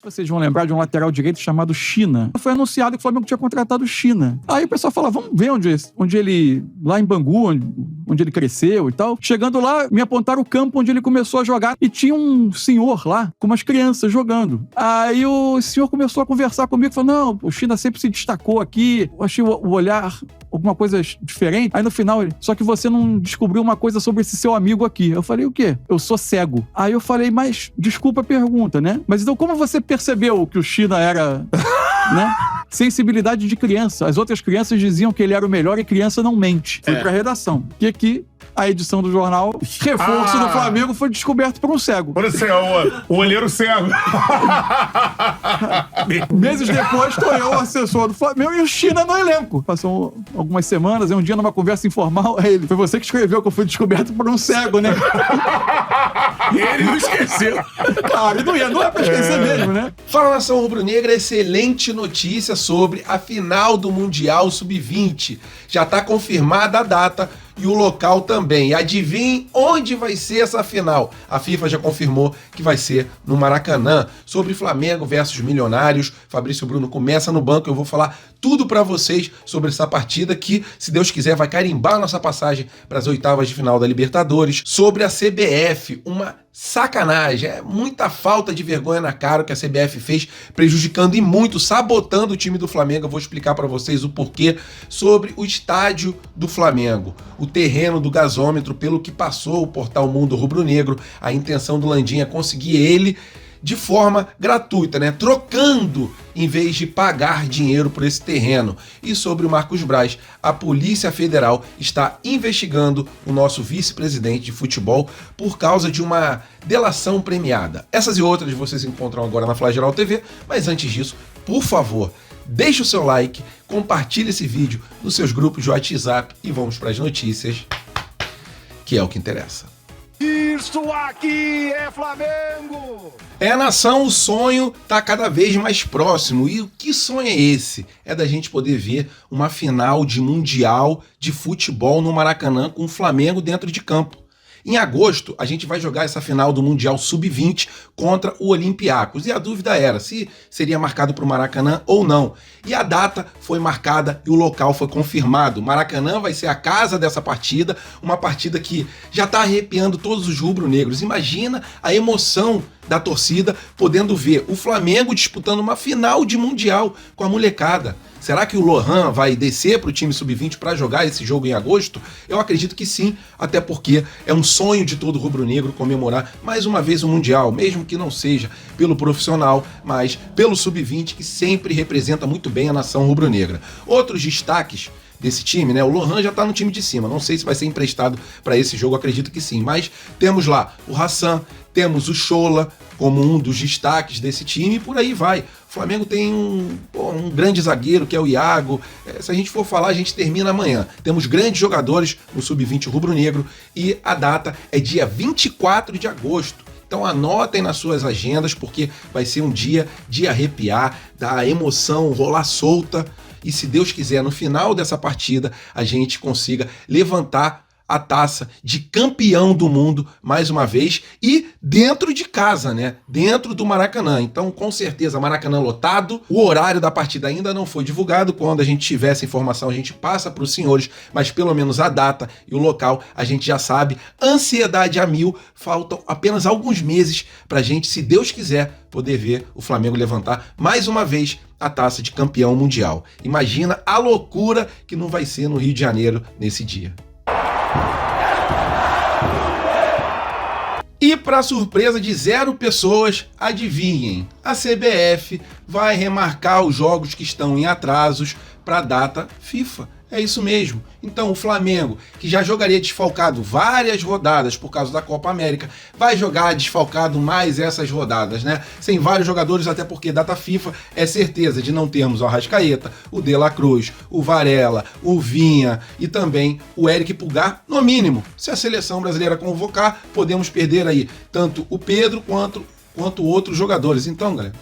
Vocês vão lembrar de um lateral direito chamado China. Foi anunciado que o Flamengo tinha contratado China. Aí o pessoal fala, vamos ver onde ele... Lá em Bangu, onde ele cresceu e tal. Chegando lá, me apontaram o campo onde ele começou a jogar e tinha um senhor lá com umas crianças jogando. Aí o senhor começou a conversar comigo e falou, não, o China sempre se destacou aqui. Eu achei o olhar... alguma coisa diferente. Aí no final ele, só que você não descobriu uma coisa sobre esse seu amigo aqui. Eu falei, o quê? Eu sou cego. Aí eu falei, mas desculpa a pergunta, né? Mas então como você percebeu que o China era, né? Sensibilidade de criança. As outras crianças diziam que ele era o melhor e criança não mente. Fui pra redação. Que aqui a edição do jornal, reforço do Flamengo foi descoberto por um cego. Por isso, o olheiro cego. Meses depois, estou eu, o assessor do Flamengo, e o China no elenco. Passou algumas semanas, um dia numa conversa informal, aí ele, foi você que escreveu que eu fui descoberto por um cego, né? E ele não esqueceu. Claro, não é pra esquecer mesmo, né? Fala, Nação Rubro-Negra, excelente notícia sobre a final do Mundial Sub-20. Já tá confirmada a data e o local também. Adivinhem onde vai ser essa final? A FIFA já confirmou que vai ser no Maracanã. Sobre Flamengo versus Milionários, Fabrício Bruno começa no banco. Eu vou falar tudo pra vocês sobre essa partida que, se Deus quiser, vai carimbar nossa passagem para as oitavas de final da Libertadores. Sobre a CBF, uma sacanagem, é muita falta de vergonha na cara que a CBF fez, prejudicando e muito, sabotando o time do Flamengo. Eu vou explicar pra vocês o porquê. Sobre o estádio do Flamengo, o terreno do gasômetro, pelo que passou o portal Mundo Rubro-Negro, a intenção do Landim é conseguir ele de forma gratuita, né? Trocando em vez de pagar dinheiro por esse terreno. E sobre o Marcos Braz, a Polícia Federal está investigando o nosso vice-presidente de futebol por causa de uma delação premiada. Essas e outras vocês encontram agora na Flageral TV, mas antes disso, por favor, deixe o seu like, compartilhe esse vídeo nos seus grupos de WhatsApp e vamos para as notícias, que é o que interessa. Isso aqui é Flamengo! É, nação, o sonho tá cada vez mais próximo. E que sonho é esse? É da gente poder ver uma final de Mundial de futebol no Maracanã com o Flamengo dentro de campo. Em agosto, a gente vai jogar essa final do Mundial Sub-20 contra o Olympiacos. E a dúvida era se seria marcado para o Maracanã ou não. E a data foi marcada e o local foi confirmado. Maracanã vai ser a casa dessa partida, uma partida que já está arrepiando todos os rubro-negros. Imagina a emoção da torcida podendo ver o Flamengo disputando uma final de Mundial com a molecada. Será que o Lohan vai descer para o time sub-20 para jogar esse jogo em agosto? Eu acredito que sim, até porque é um sonho de todo rubro-negro comemorar mais uma vez o Mundial, mesmo que não seja pelo profissional, mas pelo sub-20, que sempre representa muito bem a nação rubro-negra. Outros destaques desse time, né? O Lohan já tá no time de cima, não sei se vai ser emprestado para esse jogo, acredito que sim, mas temos lá o Hassan, temos o Chola como um dos destaques desse time e por aí vai. O Flamengo tem um grande zagueiro que é o Iago. Se a gente for falar, a gente termina amanhã. Temos grandes jogadores no sub-20 rubro-negro e a data é dia 24 de agosto. Então anotem nas suas agendas porque vai ser um dia de arrepiar, da emoção rolar solta. E se Deus quiser, no final dessa partida, a gente consiga levantar a taça de campeão do mundo mais uma vez e dentro de casa, né? Dentro do Maracanã. Então, com certeza, Maracanã lotado. O horário da partida ainda não foi divulgado. Quando a gente tiver essa informação, a gente passa para os senhores, mas pelo menos a data e o local a gente já sabe. Ansiedade a mil. Faltam apenas alguns meses para a gente, se Deus quiser, poder ver o Flamengo levantar mais uma vez a taça de campeão mundial. Imagina a loucura que não vai ser no Rio de Janeiro nesse dia. E para surpresa de 0 pessoas, adivinhem, a CBF vai remarcar os jogos que estão em atrasos para a data FIFA. É isso mesmo. Então o Flamengo, que já jogaria desfalcado várias rodadas por causa da Copa América, vai jogar desfalcado mais essas rodadas, né? Sem vários jogadores, até porque data FIFA é certeza de não termos o Arrascaeta, o De La Cruz, o Varela, o Vinha e também o Eric Pulgar, no mínimo. Se a seleção brasileira convocar, podemos perder aí tanto o Pedro quanto outros jogadores. Então, galera,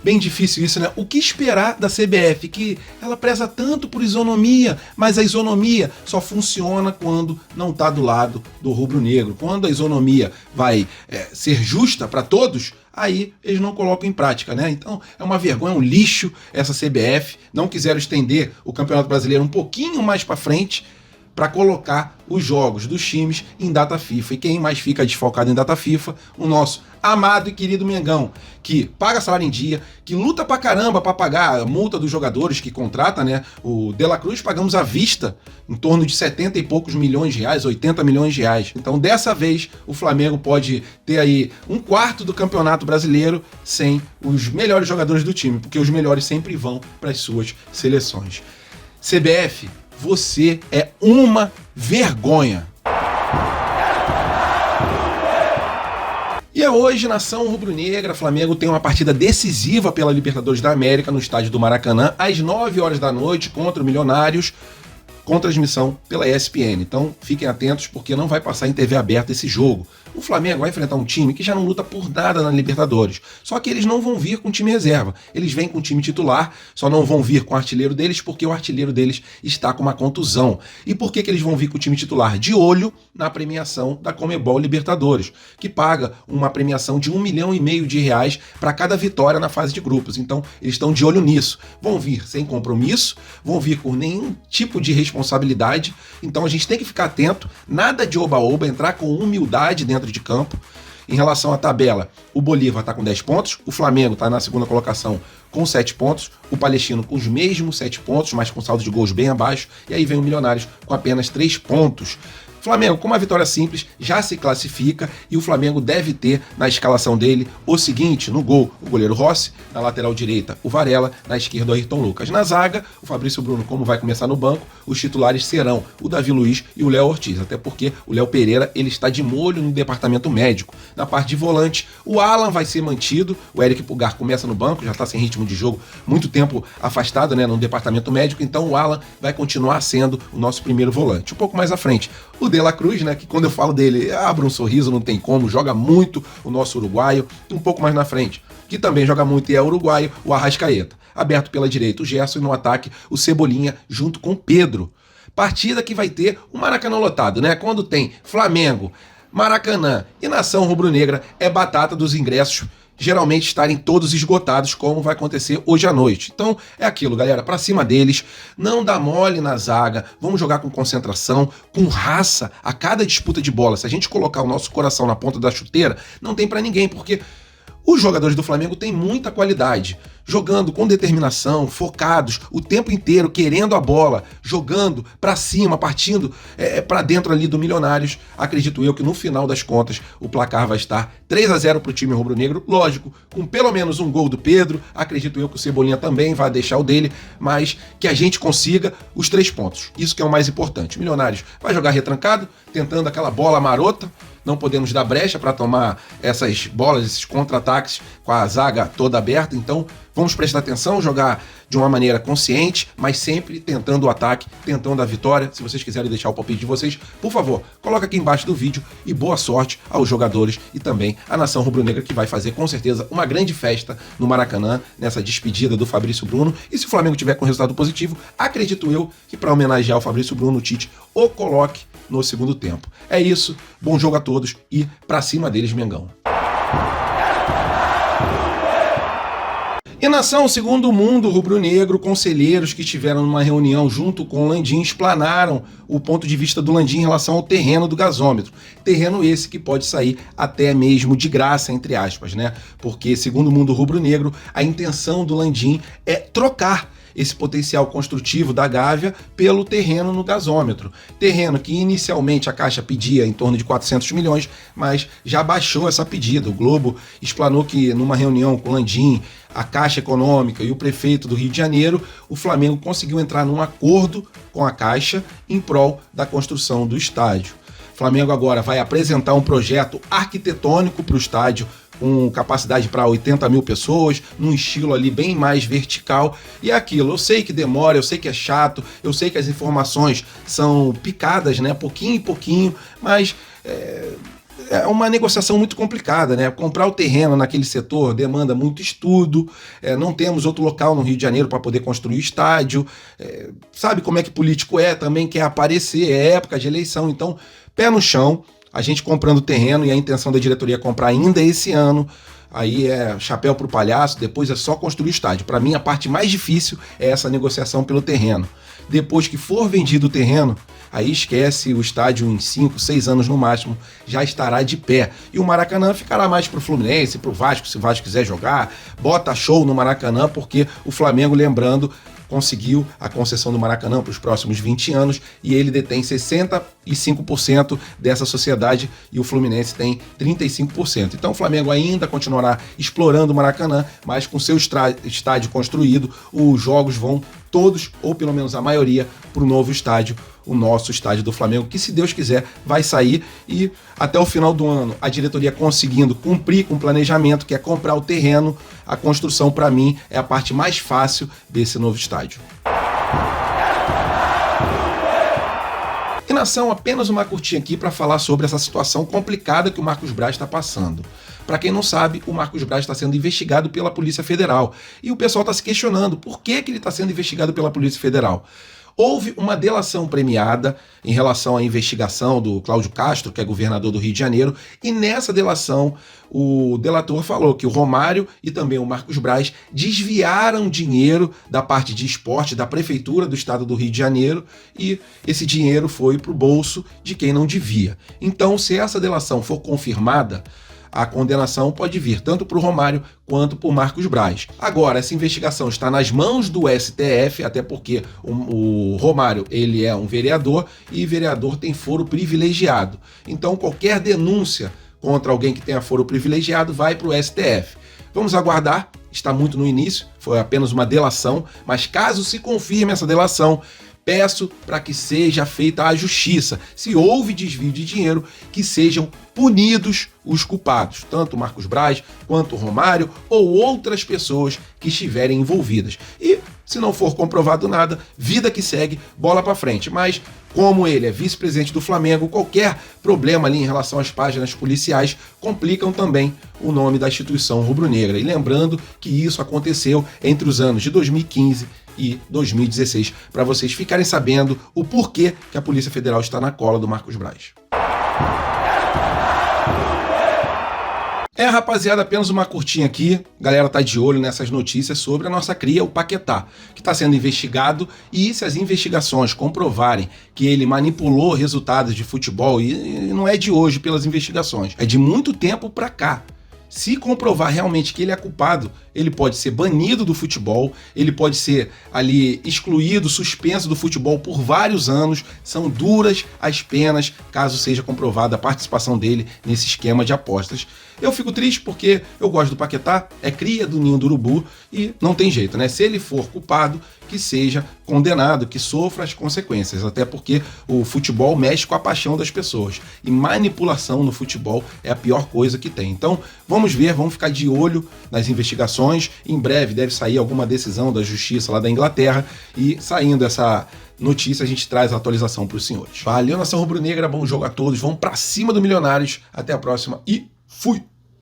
bem difícil isso, né? O que esperar da CBF? Que ela preza tanto por isonomia, mas a isonomia só funciona quando não tá do lado do rubro-negro. Quando a isonomia vai ser justa para todos, aí eles não colocam em prática, né? Então é uma vergonha, um lixo essa CBF. Não quiseram estender o Campeonato Brasileiro um pouquinho mais para frente para colocar os jogos dos times em data FIFA. E quem mais fica desfalcado em data FIFA? O nosso amado e querido Mengão, que paga salário em dia, que luta pra caramba pra pagar a multa dos jogadores que contrata, né? O De La Cruz pagamos à vista em torno de 70 e poucos milhões de reais, 80 milhões de reais. Então dessa vez o Flamengo pode ter aí um quarto do Campeonato Brasileiro sem os melhores jogadores do time, porque os melhores sempre vão para as suas seleções. CBF, você é uma vergonha. E é hoje, nação rubro-negra, Flamengo tem uma partida decisiva pela Libertadores da América no estádio do Maracanã, às 9 horas da noite, contra o Milionários, com transmissão pela ESPN. Então fiquem atentos, porque não vai passar em TV aberta esse jogo. O Flamengo vai enfrentar um time que já não luta por nada na Libertadores. Só que eles não vão vir com time reserva. Eles vêm com o time titular, só não vão vir com o artilheiro deles porque o artilheiro deles está com uma contusão. E por que eles vão vir com o time titular? De olho na premiação da Conmebol Libertadores, que paga uma premiação de R$1,5 milhão para cada vitória na fase de grupos. Então eles estão de olho nisso. Vão vir sem compromisso, vão vir com nenhum tipo de responsabilidade. Então a gente tem que ficar atento, nada de oba-oba, entrar com humildade dentro de campo. Em relação à tabela, o Bolívar está com 10 pontos, o Flamengo está na segunda colocação com 7 pontos, o Palestino com os mesmos 7 pontos, mas com saldo de gols bem abaixo, e aí vem o Milionários com apenas 3 pontos. Flamengo, com uma vitória simples, já se classifica, e o Flamengo deve ter na escalação dele o seguinte: no gol, o goleiro Rossi, na lateral direita, o Varela, na esquerda, o Ayrton Lucas. Na zaga, o Fabrício Bruno, como vai começar no banco, os titulares serão o Davi Luiz e o Léo Ortiz, até porque o Léo Pereira ele está de molho no departamento médico. Na parte de volante, o Alan vai ser mantido, o Eric Pulgar começa no banco, já está sem ritmo de jogo, muito tempo afastado, né, no departamento médico, então o Alan vai continuar sendo o nosso primeiro volante. Um pouco mais à frente, o De La Cruz, né, que quando eu falo dele, abre um sorriso, não tem como, joga muito o nosso uruguaio. Um pouco mais na frente, que também joga muito e é uruguaio, o Arrascaeta. Aberto pela direita o Gerson e no ataque o Cebolinha junto com o Pedro. Partida que vai ter o Maracanã lotado, né? Quando tem Flamengo, Maracanã e nação rubro-negra, é batata dos ingressos geralmente estarem todos esgotados, como vai acontecer hoje à noite. Então é aquilo, galera, pra cima deles, não dá mole na zaga, vamos jogar com concentração, com raça a cada disputa de bola. Se a gente colocar o nosso coração na ponta da chuteira, não tem pra ninguém, porque os jogadores do Flamengo têm muita qualidade, jogando com determinação, focados, o tempo inteiro, querendo a bola, jogando pra cima, partindo pra dentro ali do Milionários. Acredito eu que no final das contas o placar vai estar 3-0 pro time rubro-negro, lógico, com pelo menos um gol do Pedro. Acredito eu que o Cebolinha também vai deixar o dele, mas que a gente consiga os 3 pontos. Isso que é o mais importante. O Milionários vai jogar retrancado, tentando aquela bola marota. Não podemos dar brecha para tomar essas bolas, esses contra-ataques com a zaga toda aberta. Então vamos prestar atenção, jogar de uma maneira consciente, mas sempre tentando o ataque, tentando a vitória. Se vocês quiserem deixar o palpite de vocês, por favor, coloca aqui embaixo do vídeo, e boa sorte aos jogadores e também à nação rubro-negra, que vai fazer com certeza uma grande festa no Maracanã, nessa despedida do Fabrício Bruno. E se o Flamengo tiver com resultado positivo, acredito eu que para homenagear o Fabrício Bruno, o Tite o coloque no segundo tempo. É isso, bom jogo a todos e pra cima deles, Mengão. E nação, segundo o mundo rubro-negro, conselheiros que estiveram numa reunião junto com o Landim explanaram o ponto de vista do Landim em relação ao terreno do gasômetro. Terreno esse que pode sair até mesmo de graça, entre aspas, né? Porque, segundo o mundo rubro-negro, a intenção do Landim é trocar esse potencial construtivo da Gávea pelo terreno no gasômetro. Terreno que inicialmente a Caixa pedia em torno de 400 milhões, mas já baixou essa pedida. O Globo explanou que numa reunião com o Landim, a Caixa Econômica e o prefeito do Rio de Janeiro, o Flamengo conseguiu entrar num acordo com a Caixa em prol da construção do estádio. O Flamengo agora vai apresentar um projeto arquitetônico para o estádio, com capacidade para 80 mil pessoas, num estilo ali bem mais vertical. E é aquilo, eu sei que demora, eu sei que é chato, eu sei que as informações são picadas, né, pouquinho em pouquinho, mas é uma negociação muito complicada, né? Comprar o terreno naquele setor demanda muito estudo, não temos outro local no Rio de Janeiro para poder construir o estádio, sabe como é que político também quer aparecer, é época de eleição, então pé no chão, a gente comprando o terreno e a intenção da diretoria é comprar ainda esse ano. Aí é chapéu pro palhaço, depois é só construir o estádio. Para mim, a parte mais difícil é essa negociação pelo terreno. Depois que for vendido o terreno, aí esquece, o estádio em 5, 6 anos no máximo já estará de pé. E o Maracanã ficará mais pro Fluminense, pro Vasco, se o Vasco quiser jogar. Bota show no Maracanã, porque o Flamengo, lembrando, conseguiu a concessão do Maracanã para os próximos 20 anos e ele detém 65% dessa sociedade e o Fluminense tem 35%. Então o Flamengo ainda continuará explorando o Maracanã, mas com seu estádio construído, os jogos vão todos, ou pelo menos a maioria, para o novo estádio, o nosso estádio do Flamengo, que se Deus quiser vai sair e até o final do ano a diretoria conseguindo cumprir com o planejamento, que é comprar o terreno, a construção para mim é a parte mais fácil desse novo estádio. E nação, apenas uma curtinha aqui para falar sobre essa situação complicada que o Marcos Braz está passando. Para quem não sabe, o Marcos Braz está sendo investigado pela Polícia Federal. E o pessoal está se questionando por que ele está sendo investigado pela Polícia Federal. Houve uma delação premiada em relação à investigação do Cláudio Castro, que é governador do Rio de Janeiro, e nessa delação o delator falou que o Romário e também o Marcos Braz desviaram dinheiro da parte de esporte da Prefeitura do Estado do Rio de Janeiro e esse dinheiro foi para o bolso de quem não devia. Então, se essa delação for confirmada, a condenação pode vir tanto para o Romário quanto para o Marcos Braz. Agora, essa investigação está nas mãos do STF, até porque o Romário ele é um vereador e vereador tem foro privilegiado. Então, qualquer denúncia contra alguém que tenha foro privilegiado vai para o STF. Vamos aguardar, está muito no início, foi apenas uma delação, mas caso se confirme essa delação, peço para que seja feita a justiça. Se houve desvio de dinheiro, que sejam punidos os culpados, tanto o Marcos Braz quanto o Romário ou outras pessoas que estiverem envolvidas. E, se não for comprovado nada, vida que segue, bola para frente. Mas, como ele é vice-presidente do Flamengo, qualquer problema ali em relação às páginas policiais complicam também o nome da instituição rubro-negra. E lembrando que isso aconteceu entre os anos de 2015 e 2016, para vocês ficarem sabendo o porquê que a Polícia Federal está na cola do Marcos Braz. Rapaziada, apenas uma curtinha aqui. A galera tá de olho nessas notícias sobre a nossa cria, o Paquetá, que está sendo investigado e se as investigações comprovarem que ele manipulou resultados de futebol, e não é de hoje pelas investigações, é de muito tempo para cá. Se comprovar realmente que ele é culpado, ele pode ser banido do futebol, ele pode ser ali excluído, suspenso do futebol por vários anos. São duras as penas caso seja comprovada a participação dele nesse esquema de apostas. Eu fico triste porque eu gosto do Paquetá, é cria do ninho do urubu e não tem jeito, né? Se ele for culpado, que seja condenado, que sofra as consequências, até porque o futebol mexe com a paixão das pessoas e manipulação no futebol é a pior coisa que tem. Então, vamos ver, vamos ficar de olho nas investigações. Em breve deve sair alguma decisão da justiça lá da Inglaterra e saindo essa notícia a gente traz a atualização para os senhores. Valeu, nação rubro-negra, bom jogo a todos, vamos para cima do Milionários, até a próxima e fui!